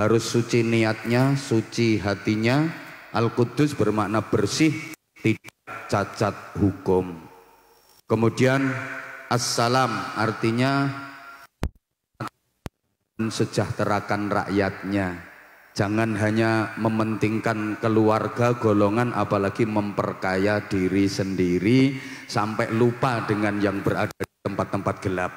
harus suci niatnya, suci hatinya. Al-Qudus bermakna bersih, tidak cacat hukum. Kemudian Assalam artinya mensejahterakan rakyatnya. Jangan hanya mementingkan keluarga, golongan, apalagi memperkaya diri sendiri sampai lupa dengan yang berada di tempat-tempat gelap.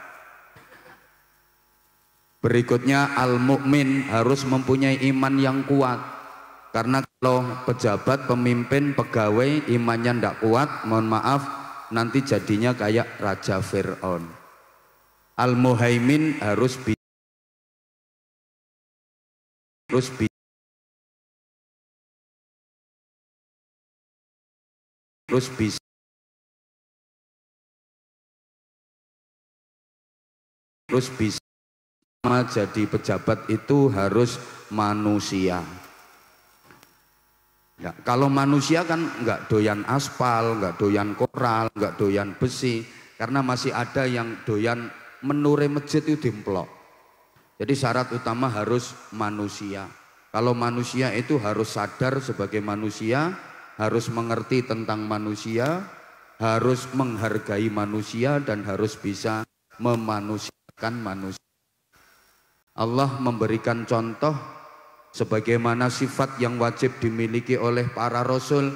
Berikutnya al-mu'min harus mempunyai iman yang kuat. Karena kalau pejabat, pemimpin, pegawai imannya tidak kuat, mohon maaf, nanti jadinya kayak Raja Fir'aun. Al-muhaimin harus bisa jadi pejabat itu harus manusia. Ya, kalau manusia kan nggak doyan aspal, nggak doyan koral, nggak doyan besi, karena masih ada yang doyan menure masjid itu dimplok. Jadi syarat utama harus manusia. Kalau manusia itu harus sadar sebagai manusia, harus mengerti tentang manusia, harus menghargai manusia, dan harus bisa memanusiakan manusia. Allah memberikan contoh sebagaimana sifat yang wajib dimiliki oleh para rasul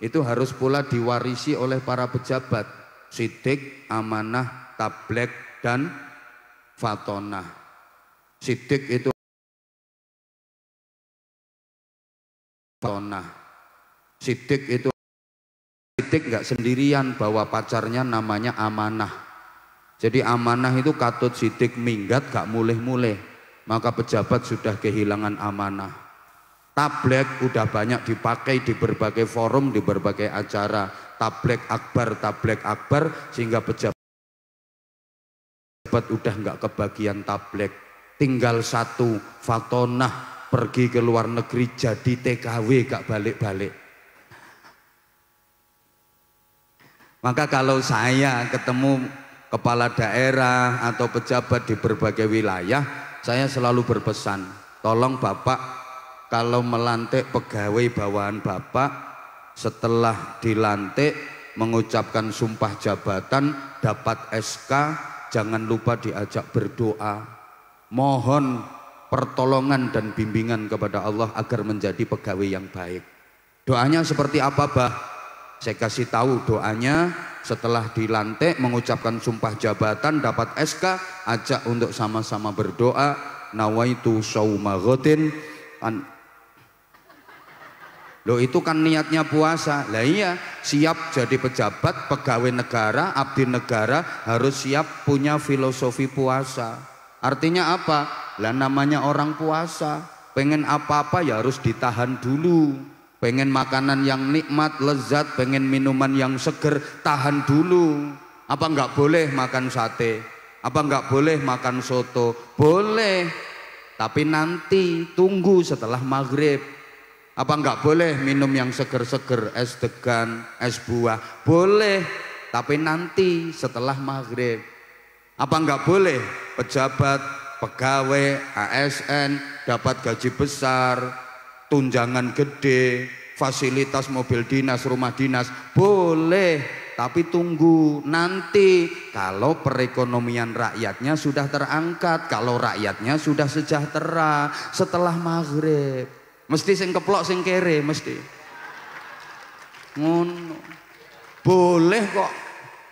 itu harus pula diwarisi oleh para pejabat. Sidik, amanah, tabligh, dan fatonah. Sidik itu fatonah. Sidik nggak sendirian, bawa pacarnya namanya amanah. Jadi amanah itu katut sidik minggat gak mulih-mulih, maka pejabat sudah kehilangan amanah. Tabligh udah banyak dipakai di berbagai forum, di berbagai acara. Tabligh akbar, sehingga pejabat udah nggak kebagian tabligh. Tinggal satu, fatonah, pergi ke luar negeri jadi TKW gak balik-balik. Maka kalau saya ketemu kepala daerah atau pejabat di berbagai wilayah, saya selalu berpesan, tolong Bapak kalau melantik pegawai bawahan Bapak, setelah dilantik mengucapkan sumpah jabatan, dapat SK, jangan lupa diajak berdoa. Mohon pertolongan dan bimbingan kepada Allah agar menjadi pegawai yang baik. Doanya seperti apa, Bah? Saya kasih tahu doanya. Setelah dilantik mengucapkan sumpah jabatan, dapat SK, ajak untuk sama-sama berdoa. Nawaitu shauma ghadin. Loh, itu kan niatnya puasa. Lah iya, siap jadi pejabat, pegawai negara, abdi negara, harus siap punya filosofi puasa. Artinya apa? Lah namanya orang puasa, pengen apa-apa ya harus ditahan dulu. Pengen makanan yang nikmat, lezat, pengen minuman yang seger, tahan dulu. Apa enggak boleh makan sate? Apa enggak boleh makan soto? Boleh, tapi nanti tunggu setelah maghrib. Apa enggak boleh minum yang seger-seger, es degan, es buah? Boleh, tapi nanti setelah maghrib. Apa enggak boleh pejabat, pegawai, ASN dapat gaji besar, tunjangan gede, fasilitas mobil dinas, rumah dinas? Boleh, tapi tunggu nanti kalau perekonomian rakyatnya sudah terangkat, kalau rakyatnya sudah sejahtera setelah maghrib. Mesti sing keplok sing kere, mesti ngono. Boleh kok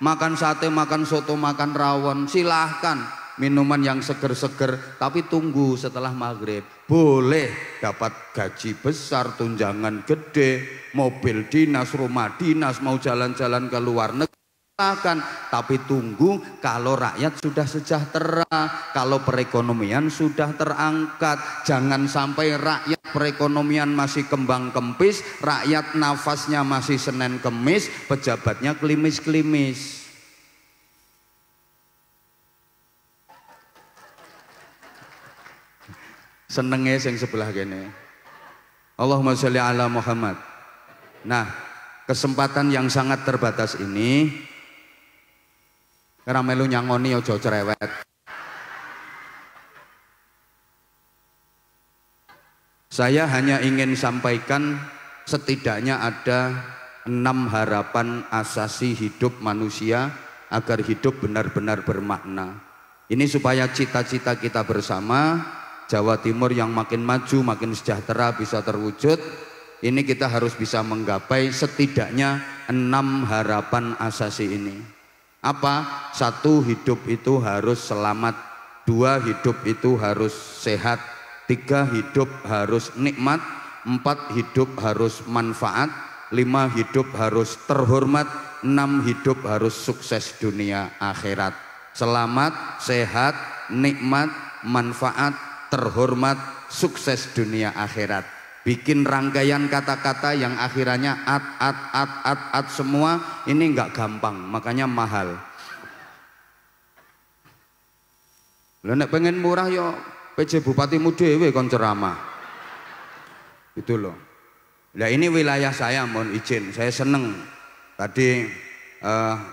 makan sate, makan soto, makan rawon, silahkan. Minuman yang seger-seger, tapi tunggu setelah maghrib. Boleh dapat gaji besar, tunjangan gede, mobil dinas, rumah dinas, mau jalan-jalan ke luar negeri, silahkan. Tapi tunggu kalau rakyat sudah sejahtera, kalau perekonomian sudah terangkat. Jangan sampai rakyat perekonomian masih kembang kempis, rakyat nafasnya masih Senin Kemis, pejabatnya klimis-klimis. Senenge sing sebelah kene. Allahumma sholli ala Muhammad. Nah, kesempatan yang sangat terbatas ini, karena melu nyangoni ojo cerewet. Saya hanya ingin sampaikan setidaknya ada 6 harapan asasi hidup manusia agar hidup benar-benar bermakna. Ini supaya cita-cita kita bersama Jawa Timur yang makin maju, makin sejahtera bisa terwujud. Ini kita harus bisa menggapai setidaknya 6 harapan asasi ini. Apa? 1, hidup itu harus selamat. 2, hidup itu harus sehat. 3, hidup harus nikmat. 4, hidup harus manfaat. 5, hidup harus terhormat. 6, hidup harus sukses dunia akhirat. Selamat, sehat, nikmat, manfaat, terhormat, sukses dunia akhirat. Bikin rangkaian kata-kata yang akhirannya at semua, ini nggak gampang, makanya mahal. Lah nek pengen murah yo PJ Bupatimu dhewe kon ceramah. Itu loh. Nah ini wilayah saya, mohon izin, saya seneng. Tadi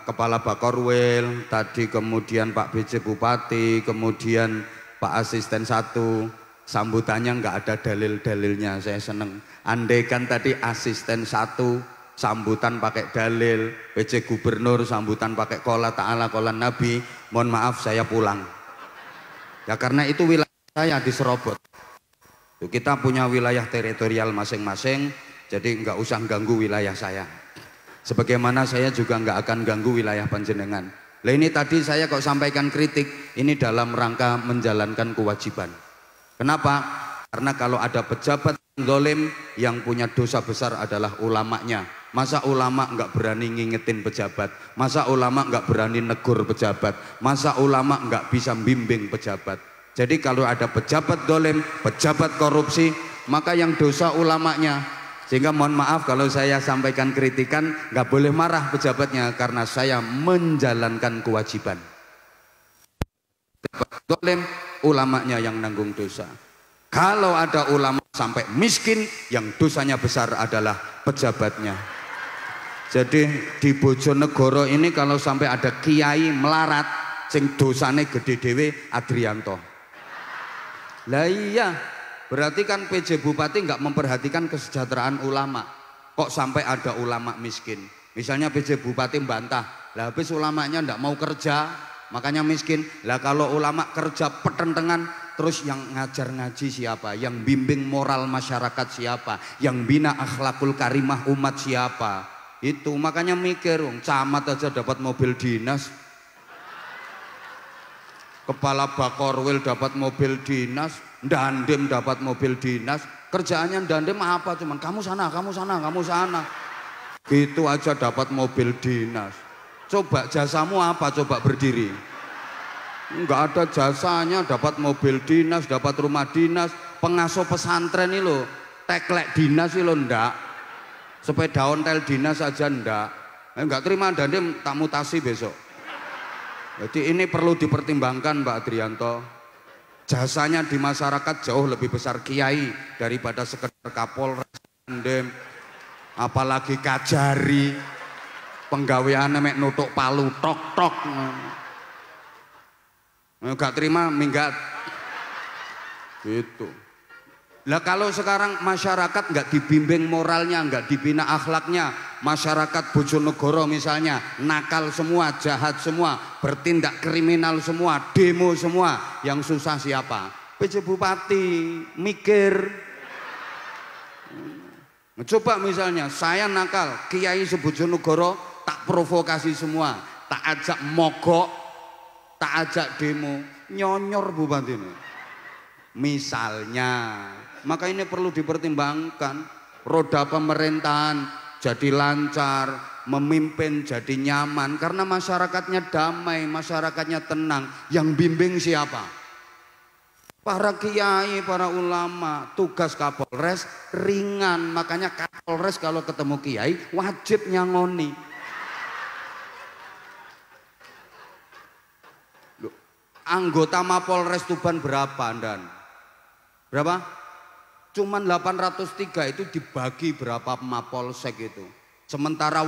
Kepala Bakorwil, tadi kemudian Pak PJ Bupati, kemudian Pak Asisten 1, sambutannya nggak ada dalil-dalilnya, saya seneng. Andaikan tadi Asisten 1 sambutan pakai dalil, PJ Gubernur sambutan pakai qola ta'ala qola Nabi, mohon maaf saya pulang. Ya karena itu wilayah saya di Serobot. Kita punya wilayah teritorial masing-masing, jadi nggak usah ganggu wilayah saya. Sebagaimana saya juga nggak akan ganggu wilayah panjenengan. Lah ini tadi saya kok sampaikan kritik, ini dalam rangka menjalankan kewajiban. Kenapa? Karena kalau ada pejabat zalim yang punya dosa besar adalah ulamanya. Masa ulama nggak berani ngingetin pejabat? Masa ulama nggak berani negur pejabat? Masa ulama nggak bisa bimbing pejabat? Jadi kalau ada pejabat zalim, pejabat korupsi, maka yang dosa ulamanya. Sehingga mohon maaf kalau saya sampaikan kritikan, nggak boleh marah pejabatnya karena saya menjalankan kewajiban. Zalim, ulamanya yang nanggung dosa. Kalau ada ulama sampai miskin, yang dosanya besar adalah pejabatnya. Jadi di Bojonegoro ini kalau sampai ada kiai melarat, sing dosane gede dewe Adrianto. Lah iya, berarti kan PJ Bupati nggak memperhatikan kesejahteraan ulama. Kok sampai ada ulama miskin? Misalnya PJ Bupati bantah, lah habis ulamanya nggak mau kerja, makanya miskin. Lah kalau ulama kerja petentengan, terus yang ngajar ngaji siapa? Yang bimbing moral masyarakat siapa? Yang bina akhlakul karimah umat siapa? Itu makanya mikir, camat aja dapat mobil dinas, Kepala Bakorwil dapat mobil dinas, Dandim dapat mobil dinas. Kerjaannya Dandim apa? Cuman kamu sana, kamu sana, kamu sana. Gitu aja dapat mobil dinas. Coba jasamu apa? Coba berdiri. Enggak ada jasanya, dapat mobil dinas, dapat rumah dinas. Pengasuh pesantren ini loh, teklek dinas ini loh ndak. Sepeda ontel dinas saja ndak. Enggak terima Dandim tak mutasi besok. Jadi ini perlu dipertimbangkan Mbak Adrianto. Jasanya di masyarakat jauh lebih besar kiai daripada sekedar Kapolres Dandim. Apalagi Kajari, penggaweane mek nutuk palu tok tok. Enggak terima minggat. Gitu. Lah kalau sekarang masyarakat nggak dibimbing moralnya, nggak dibina akhlaknya, masyarakat Bojonegoro misalnya nakal semua, jahat semua, bertindak kriminal semua, demo semua, yang susah siapa? PJ Bupati mikir. Coba misalnya saya nakal, kiai se-Bojonegoro tak provokasi semua, tak ajak mogok, tak ajak demo, nyonyor Bupati ini. Misalnya. Maka ini perlu dipertimbangkan, roda pemerintahan jadi lancar, memimpin jadi nyaman karena masyarakatnya damai, masyarakatnya tenang. Yang bimbing siapa? Para kiai, para ulama. Tugas Kapolres ringan, makanya Kapolres kalau ketemu kiai wajib nyangoni. Loh, anggota Mapolres Tuban berapa Andan? Berapa? Cuman 803 itu dibagi berapa Mapolsek itu. Sementara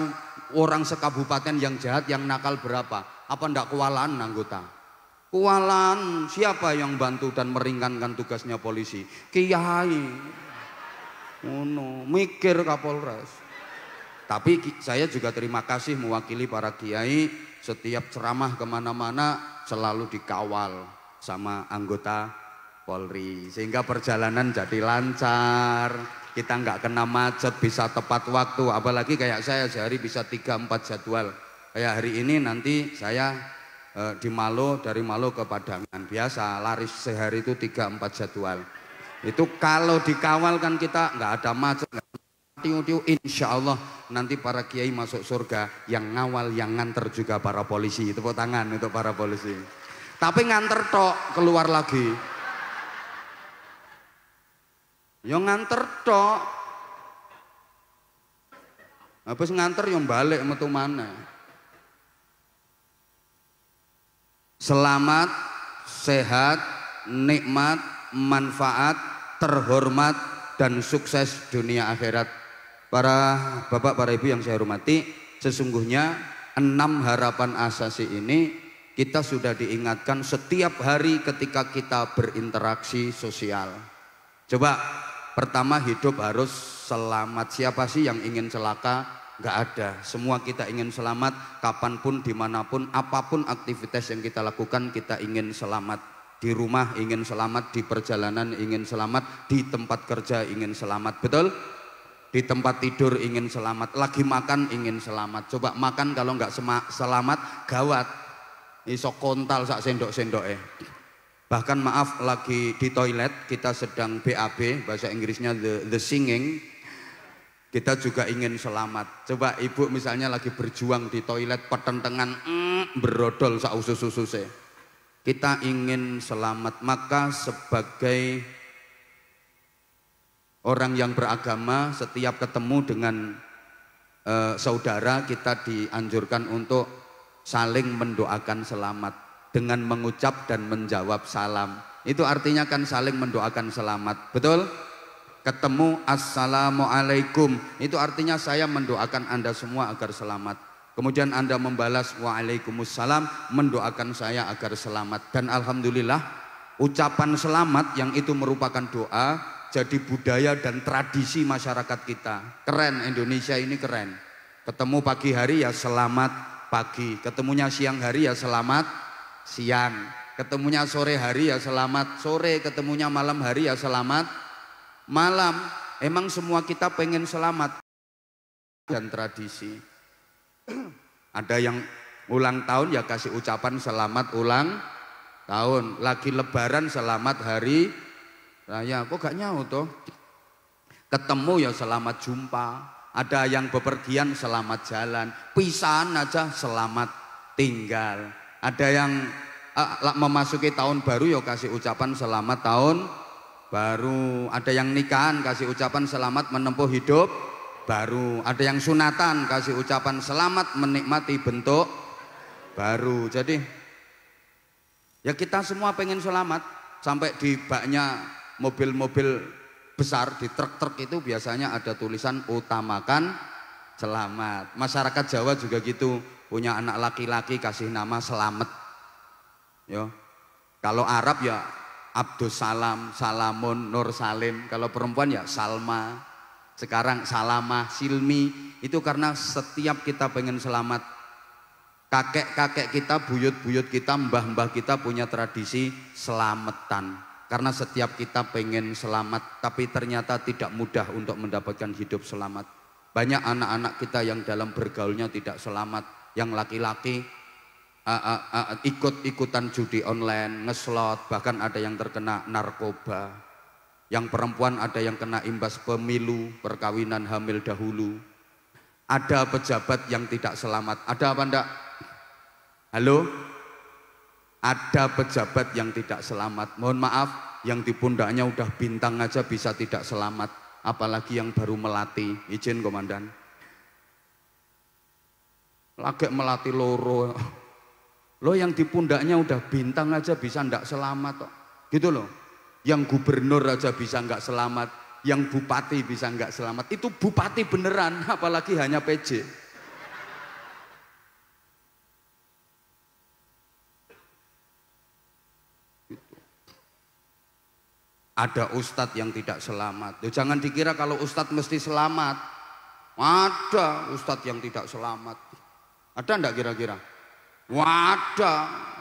orang sekabupaten yang jahat, yang nakal berapa? Apa ndak kewalahan anggota? Kewalahan. Siapa yang bantu dan meringankan tugasnya polisi? Kiai. Ngono, mikir Kapolres. Tapi saya juga terima kasih mewakili para kiai, setiap ceramah kemana-mana selalu dikawal sama anggota Polri, sehingga perjalanan jadi lancar, kita nggak kena macet, bisa tepat waktu. Apalagi kayak saya sehari bisa 3-4 jadwal. Kayak hari ini nanti saya di Malo, dari Malo ke Padangan, biasa laris sehari itu 3-4 jadwal. Itu kalau dikawal kan kita nggak ada macet, tiu-tiu, insya Allah nanti para kiai masuk surga, yang ngawal yang nganter juga para polisi. Tepuk tangan untuk para polisi. Tapi nganter tok keluar lagi, yang nganter tok, habis nganter yang balik metu mana. Selamat, sehat, nikmat, manfaat, terhormat dan sukses dunia akhirat. Para bapak, para ibu yang saya hormati, sesungguhnya 6 harapan asasi ini kita sudah diingatkan setiap hari ketika kita berinteraksi sosial. Coba, pertama, hidup harus selamat. Siapa sih yang ingin celaka? Nggak ada. Semua kita ingin selamat, kapanpun, dimanapun, apapun aktivitas yang kita lakukan, kita ingin selamat. Di rumah ingin selamat, di perjalanan ingin selamat, di tempat kerja ingin selamat. Betul? Di tempat tidur ingin selamat, lagi makan ingin selamat. Coba makan kalau nggak selamat, gawat, iso kontal sak sendok-sendoknya. Bahkan maaf, lagi di toilet, kita sedang BAB, bahasa Inggrisnya the singing, kita juga ingin selamat. Coba ibu misalnya lagi berjuang di toilet, petentengan, berodol sak usus-ususnya, kita ingin selamat. Maka sebagai orang yang beragama, setiap ketemu dengan saudara, kita dianjurkan untuk saling mendoakan selamat dengan mengucap dan menjawab salam. Itu artinya kan saling mendoakan selamat. Betul? Ketemu assalamualaikum, itu artinya saya mendoakan Anda semua agar selamat. Kemudian Anda membalas waalaikumsalam, mendoakan saya agar selamat. Dan alhamdulillah, ucapan selamat yang itu merupakan doa jadi budaya dan tradisi masyarakat kita. Keren, Indonesia ini keren. Ketemu pagi hari ya selamat pagi, ketemunya siang hari ya selamat siang, ketemunya sore hari ya selamat sore, ketemunya malam hari ya selamat malam. Emang semua kita pengen selamat dan tradisi. Ada yang ulang tahun ya kasih ucapan selamat ulang tahun, lagi lebaran selamat hari raya. Kok gak nyaut toh? Ketemu ya selamat jumpa. Ada yang bepergian selamat jalan, pisahan aja selamat tinggal. Ada yang memasuki tahun baru ya kasih ucapan selamat tahun baru. Ada yang nikahan kasih ucapan selamat menempuh hidup baru. Ada yang sunatan kasih ucapan selamat menikmati bentuk baru. Jadi ya kita semua pengen selamat. Sampai di baknya mobil-mobil besar, di truk-truk itu biasanya ada tulisan utamakan selamat. Masyarakat Jawa juga gitu, punya anak laki-laki kasih nama Selamet. Yo. Kalau Arab ya Abdus Salam, Salamun, Nur Salim. Kalau perempuan ya Salma. Sekarang Salamah, Silmi. Itu karena setiap kita pengen selamat. Kakek-kakek kita, buyut-buyut kita, mbah-mbah kita punya tradisi selamatan. Karena setiap kita pengen selamat, tapi ternyata tidak mudah untuk mendapatkan hidup selamat. Banyak anak-anak kita yang dalam bergaulnya tidak selamat. Yang laki-laki ikut-ikutan judi online, ngeslot, bahkan ada yang terkena narkoba. Yang perempuan ada yang kena imbas pemilu, perkawinan hamil dahulu. Ada pejabat yang tidak selamat. Ada apa enggak? Halo? Ada pejabat yang tidak selamat. Mohon maaf, yang di pundaknya udah bintang aja bisa tidak selamat. Apalagi yang baru melatih. Izin komandan. Lagi melatih loro. Lo yang di pundaknya udah bintang aja bisa enggak selamat kok. Gitu loh. Yang gubernur aja bisa enggak selamat. Yang bupati bisa enggak selamat. Itu bupati beneran, apalagi hanya PJ. Ada ustadz yang tidak selamat. Loh, jangan dikira kalau ustadz mesti selamat. Ada ustadz yang tidak selamat. Ada enggak kira-kira? Ada.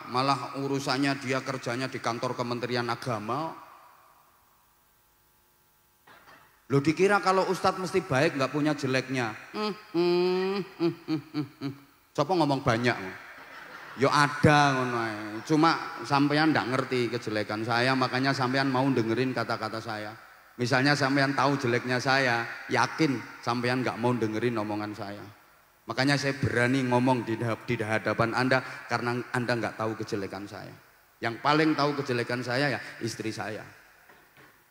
Malah urusannya dia kerjanya di kantor Kementerian Agama. Loh, dikira kalau ustadz mesti baik, nggak punya jeleknya. Coba ngomong banyak. Yo ada ngono ae. Cuma sampean ndak ngerti kejelekan saya, makanya sampean mau dengerin kata-kata saya. Misalnya sampean tahu jeleknya saya, yakin sampean nggak mau dengerin omongan saya. Makanya saya berani ngomong di hadapan Anda karena Anda nggak tahu kejelekan saya. Yang paling tahu kejelekan saya ya istri saya.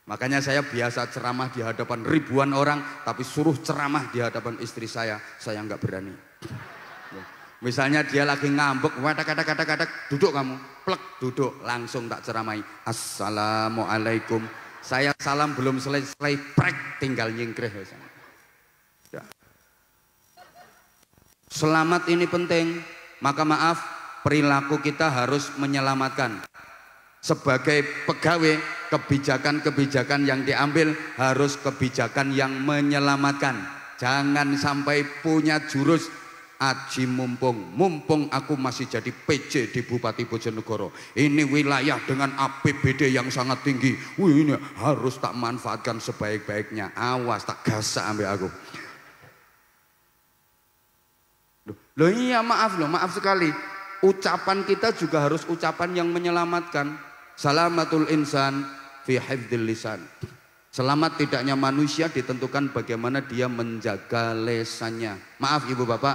Makanya saya biasa ceramah di hadapan ribuan orang, tapi suruh ceramah di hadapan istri saya nggak berani. Misalnya dia lagi ngambek, kata-kata, duduk kamu, plek, duduk, langsung tak ceramahi. Assalamualaikum. Saya salam belum selesai, prek, tinggal nyingkrih. Ya. Selamat ini penting, maka maaf, perilaku kita harus menyelamatkan. Sebagai pegawai, kebijakan-kebijakan yang diambil harus kebijakan yang menyelamatkan. Jangan sampai punya jurus aji mumpung aku masih jadi PJ di Bupati Bojonegoro. Ini wilayah dengan APBD yang sangat tinggi. Wih, ini harus tak manfaatkan sebaik-baiknya. Awas tak gasak ambil aku. Loh iya, maaf sekali. Ucapan kita juga harus ucapan yang menyelamatkan. Salamatul insan fi hifdzil lisan. Selamat tidaknya manusia ditentukan bagaimana dia menjaga lesannya. Maaf ibu bapak,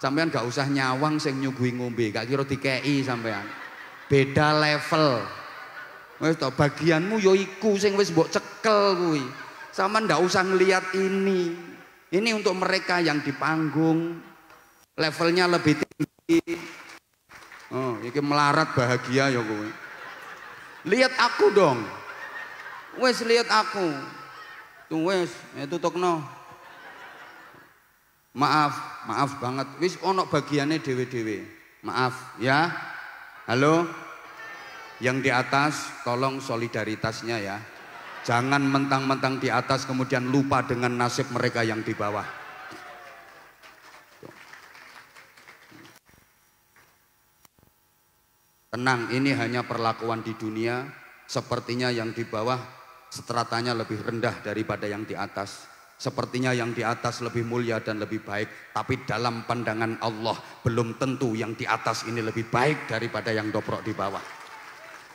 sampean gak usah nyawang sing nyuguhi ngombe, gak kira dikei sampean. Beda level. Wis to, bagianmu yo iku sing wis mbok cekel kuwi. Sampean gak usah ngelihat ini. Ini untuk mereka yang di panggung. Levelnya lebih tinggi. Oh, iki melarat bahagia ya kowe. Lihat aku dong. Wes lihat aku. Tuh wes, tutupno. Maaf banget. Wis ono bagiannya dewe-dewe. Maaf ya. Halo. Yang di atas tolong solidaritasnya ya. Jangan mentang-mentang di atas kemudian lupa dengan nasib mereka yang di bawah. Tenang, ini hanya perlakuan di dunia. Sepertinya yang di bawah stratanya lebih rendah daripada yang di atas. Sepertinya yang di atas lebih mulia dan lebih baik. Tapi dalam pandangan Allah belum tentu yang di atas ini lebih baik daripada yang doprok di bawah.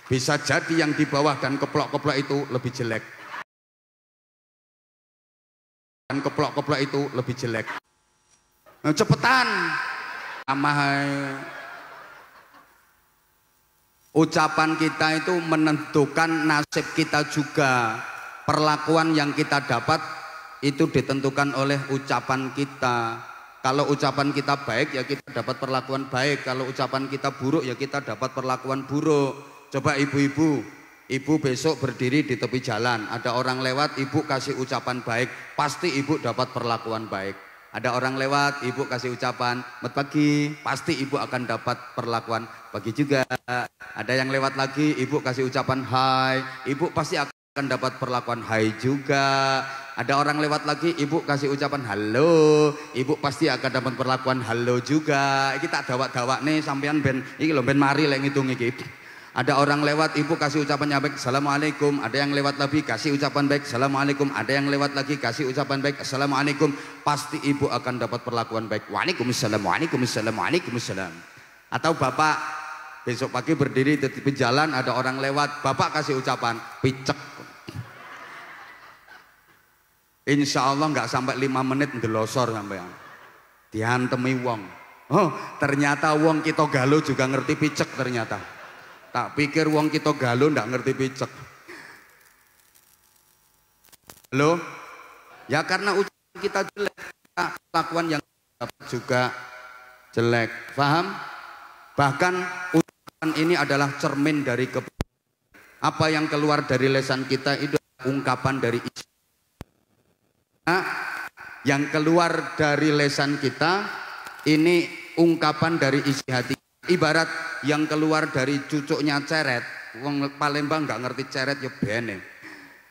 Bisa jadi yang di bawah dan keplok-keplok itu lebih jelek. Dan keplok-keplok itu lebih jelek. Nah, cepetan. Amahai. Ucapan kita itu menentukan nasib kita juga. Perlakuan yang kita dapat itu ditentukan oleh ucapan kita. Kalau ucapan kita baik ya kita dapat perlakuan baik. Kalau ucapan kita buruk ya kita dapat perlakuan buruk. Coba ibu-ibu, ibu besok berdiri di tepi jalan, ada orang lewat, ibu kasih ucapan baik, pasti ibu dapat perlakuan baik. Ada orang lewat, ibu kasih ucapan selamat pagi, pasti ibu akan dapat perlakuan pagi juga. Ada yang lewat lagi, ibu kasih ucapan hai, ibu pasti akan dapat perlakuan hai juga. Ada orang lewat lagi, ibu kasih ucapan halo, ibu pasti akan dapat perlakuan halo juga. Kita dawak-dawak nih sampean ben iki lho ben mari lek ngitung iki. Ada orang lewat, ibu kasih ucapan yang baik, assalamualaikum. Ada yang lewat lagi, kasih ucapan baik, assalamualaikum. Ada yang lewat lagi, kasih ucapan baik, assalamualaikum. Pasti ibu akan dapat perlakuan baik. Waalaikumsalam, waalaikumsalam, waalaikumsalam. Atau bapak besok pagi berdiri di tepi jalan, ada orang lewat, bapak kasih ucapan picek. Insya Allah nggak sampai 5 menit ndelosor sampean. Dihantemi wong. Oh, ternyata wong kita galo juga ngerti picek ternyata. Tak pikir wong kita galo ndak ngerti picek. Loh? Ya karena ucapan kita jelek, lakuan yang dapat juga jelek. Paham? Bahkan ucapan ini adalah cermin dari apa yang keluar dari lisan kita itu ungkapan dari isi. Nah, yang keluar dari lisan kita ini ungkapan dari isi hati. Ibarat yang keluar dari cucuknya ceret, wong Palembang nggak ngerti ceret ya bene.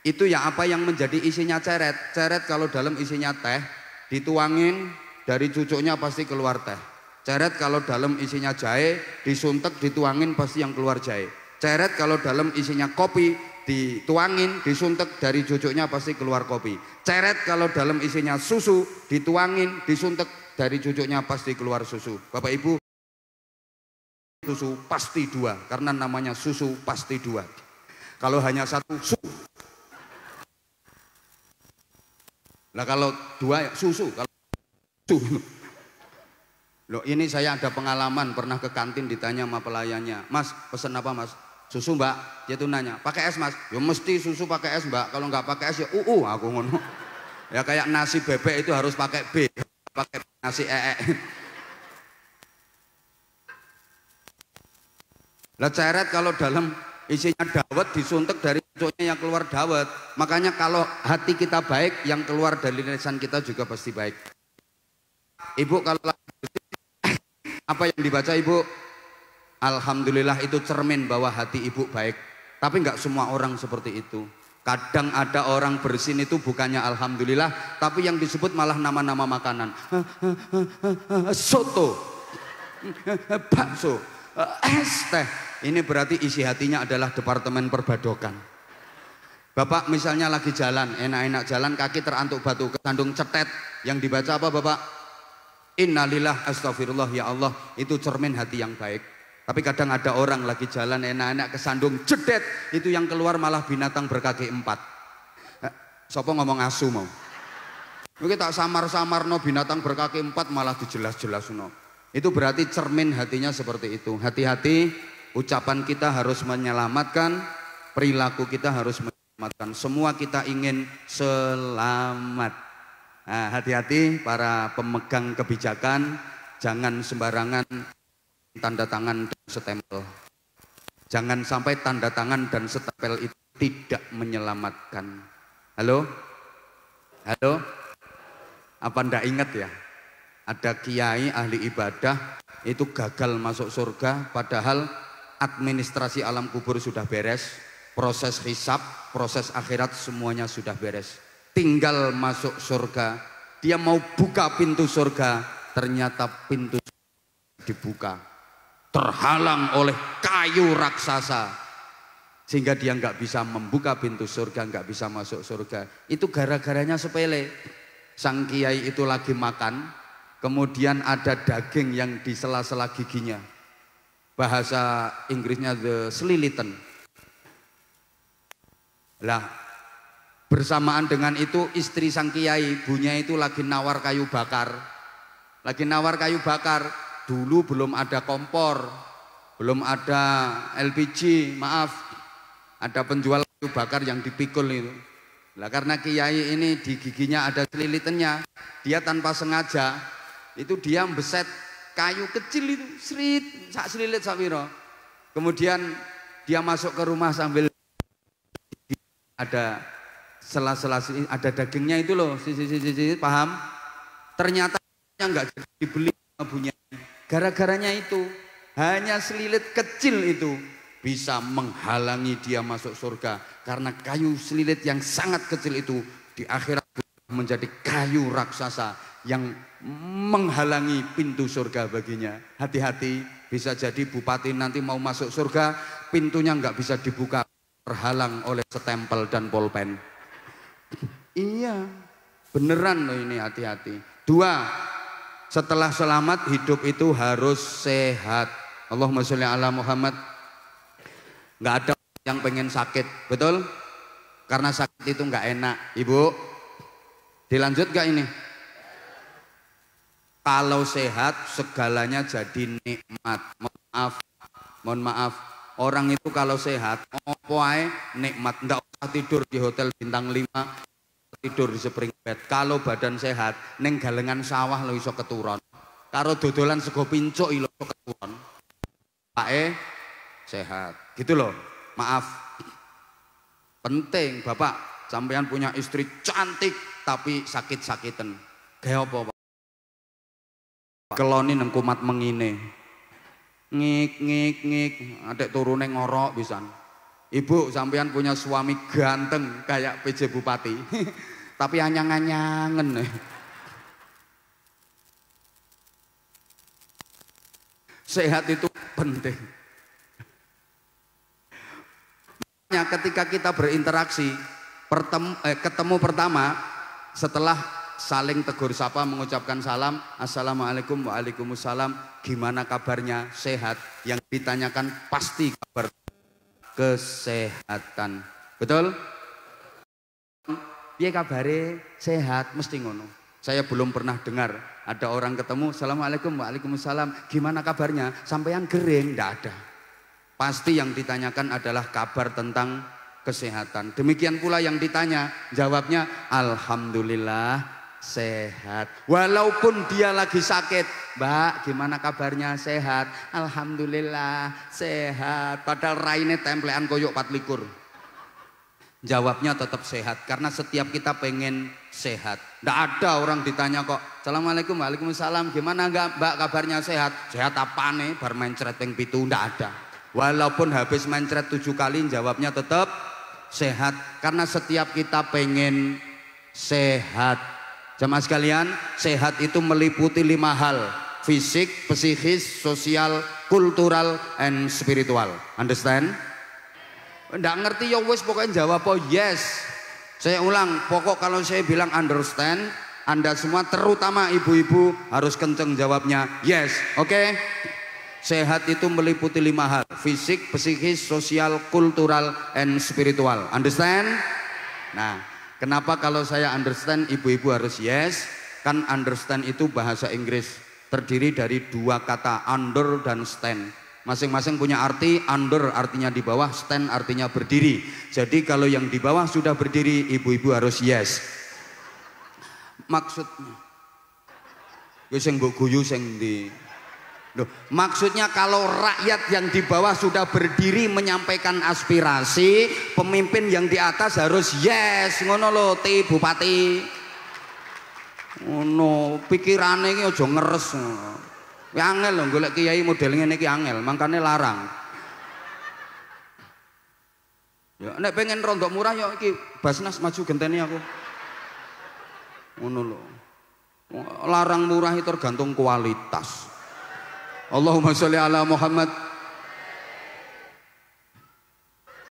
Itu ya apa yang menjadi isinya ceret. Ceret kalau dalam isinya teh, dituangin dari cucuknya pasti keluar teh. Ceret kalau dalam isinya jahe, disuntek dituangin pasti yang keluar jahe. Ceret kalau dalam isinya kopi, dituangin disuntek dari cucuknya pasti keluar kopi. Ceret kalau dalam isinya susu, dituangin disuntek dari cucuknya pasti keluar susu. Bapak Ibu, susu pasti dua, karena namanya susu pasti dua. Kalau hanya satu susu. Nah kalau dua susu, kalau susu. Loh, ini saya ada pengalaman, pernah ke kantin ditanya sama pelayannya, Mas pesen apa Mas? Susu Mbak. Dia tuh nanya, pakai es Mas? Ya mesti susu pakai es Mbak, kalau nggak pakai es ya aku ngono. Ya kayak nasi bebek itu harus pakai B, pakai nasi Lah ceret kalau dalam isinya dawet disuntek dari cucuknya yang keluar dawet. Makanya kalau hati kita baik, yang keluar dari lisan kita juga pasti baik. Ibu kalau apa yang dibaca Ibu? Alhamdulillah, itu cermin bahwa hati Ibu baik. Tapi nggak semua orang seperti itu. Kadang ada orang bersin itu bukannya alhamdulillah, tapi yang disebut malah nama-nama makanan. Soto, bakso, es teh. Ini berarti isi hatinya adalah departemen perbadokan. Bapak misalnya lagi jalan, enak-enak jalan, kaki terantuk batu, kesandung cetet. Yang dibaca apa Bapak? Innalillah, astagfirullah, ya Allah. Itu cermin hati yang baik. Tapi kadang ada orang lagi jalan enak-enak kesandung jedet, itu yang keluar malah binatang berkaki 4. Sopo ngomong asu mau? Mungkin tak samar-samar no binatang berkaki 4 malah dijelas-jelas no. Itu berarti cermin hatinya seperti itu. Hati-hati, ucapan kita harus menyelamatkan, perilaku kita harus menyelamatkan. Semua kita ingin selamat. Nah, hati-hati para pemegang kebijakan, jangan sembarangan tanda tangan dan stempel. Jangan sampai tanda tangan dan stempel itu tidak menyelamatkan. Halo? Halo? Apa ndak ingat ya? Ada kiai ahli ibadah itu gagal masuk surga, padahal administrasi alam kubur sudah beres, proses hisab, proses akhirat semuanya sudah beres. Tinggal masuk surga. Dia mau buka pintu surga, ternyata pintu dibuka, terhalang oleh kayu raksasa, sehingga dia nggak bisa membuka pintu surga, nggak bisa masuk surga. Itu gara-garanya sepele. Sang kiai itu lagi makan, kemudian ada daging yang di sela-sela giginya. Bahasa Inggrisnya the skeleton. Lah, bersamaan dengan itu istri sang kiai, ibunya itu lagi nawar kayu bakar. Lagi nawar kayu bakar. Dulu belum ada kompor, belum ada LPG, maaf. Ada penjual kayu bakar yang dipikul itu. Lah karena kiai ini di giginya ada selilitannya, dia tanpa sengaja itu dia beset kayu kecil itu, sak selilit sak piro. Kemudian dia masuk ke rumah sambil ada sela-sela ada dagingnya itu loh, paham? Ternyata nggak jadi dibeli abunya. Gara-garanya itu, hanya selilit kecil itu bisa menghalangi dia masuk surga. Karena kayu selilit yang sangat kecil itu di akhirat menjadi kayu raksasa yang menghalangi pintu surga baginya. Hati-hati, bisa jadi bupati nanti mau masuk surga, pintunya nggak bisa dibuka, terhalang oleh stempel dan pulpen. Iya, beneran loh ini, hati-hati. 2, setelah selamat hidup itu harus sehat. Allahumma sholli ala Muhammad. Nggak ada yang pengen sakit, betul? Karena sakit itu nggak enak. Ibu, dilanjut gak ini? Kalau sehat segalanya jadi nikmat. Mohon maaf. Orang itu kalau sehat, opo ae nikmat. Nggak usah tidur di hotel bintang 5, tidur di spring bed. Kalau badan sehat, neng galengan sawah lo iso keturun. Karo dodolan sego pincuk lo iso keturun. Pae sehat, gitu loh. Maaf, penting Bapak, sampean punya istri cantik tapi sakit-sakitan. Kayak apa Pak? Keloni nang kumat mengine. Ngik, adek turune ngorok pisan. Ibu, sampean punya suami ganteng kayak PJ Bupati. Tapi anyang-anyangen. Sehat itu penting. Ketika kita berinteraksi, ketemu pertama, setelah saling tegur sapa, mengucapkan salam, assalamualaikum, waalaikumsalam, gimana kabarnya, sehat? Yang ditanyakan pasti kabar kesehatan. Betul? Piye kabare, sehat, mesti ngono. Saya belum pernah dengar ada orang ketemu, assalamualaikum, waalaikumsalam, gimana kabarnya? Sampean gering, ndak ada. Pasti yang ditanyakan adalah kabar tentang kesehatan. Demikian pula yang ditanya, jawabnya alhamdulillah sehat. Walaupun dia lagi sakit, Mbak, gimana kabarnya? Sehat. Alhamdulillah sehat. Padahal raine templean koyok 4 likur. Jawabnya tetap sehat, karena setiap kita pengen sehat. Nggak ada orang ditanya kok, assalamualaikum, waalaikumsalam, gimana enggak Mbak kabarnya? Sehat. Sehat apa nih? Bar mencret ping 7, nggak ada. Walaupun habis mencret 7 kali, jawabnya tetap sehat, karena setiap kita pengen sehat. Jamaah sekalian, sehat itu meliputi 5 hal: fisik, psikis, sosial, kultural, and spiritual. Understand? Nggak ngerti ya wis, pokoknya jawab oh yes. Saya ulang, pokok kalau saya bilang understand, Anda semua terutama ibu-ibu harus kenceng jawabnya yes. Oke? Sehat itu meliputi 5 hal: fisik, psikis, sosial, kultural, and spiritual. Understand? Nah, kenapa kalau saya understand ibu-ibu harus yes? Kan understand itu bahasa Inggris, terdiri dari 2 kata, under dan stand. Masing-masing punya arti. Under artinya di bawah, stand artinya berdiri. Jadi kalau yang di bawah sudah berdiri, ibu-ibu harus yes. Maksudnya sing mbok guyu sing ndi? Loh, maksudnya kalau rakyat yang di bawah sudah berdiri menyampaikan aspirasi, pemimpin yang di atas harus yes. Ngono lho, Ti Bupati. Ngono, pikirane iki aja ngeres. Ya angel lho golek kiai model ngene iki angel, mangkane larang. Ya nek pengen rondok murah ya iki Basnas maju genteni aku. Ngono lho. Larang murah itu tergantung kualitas. Allahumma sholli ala Muhammad.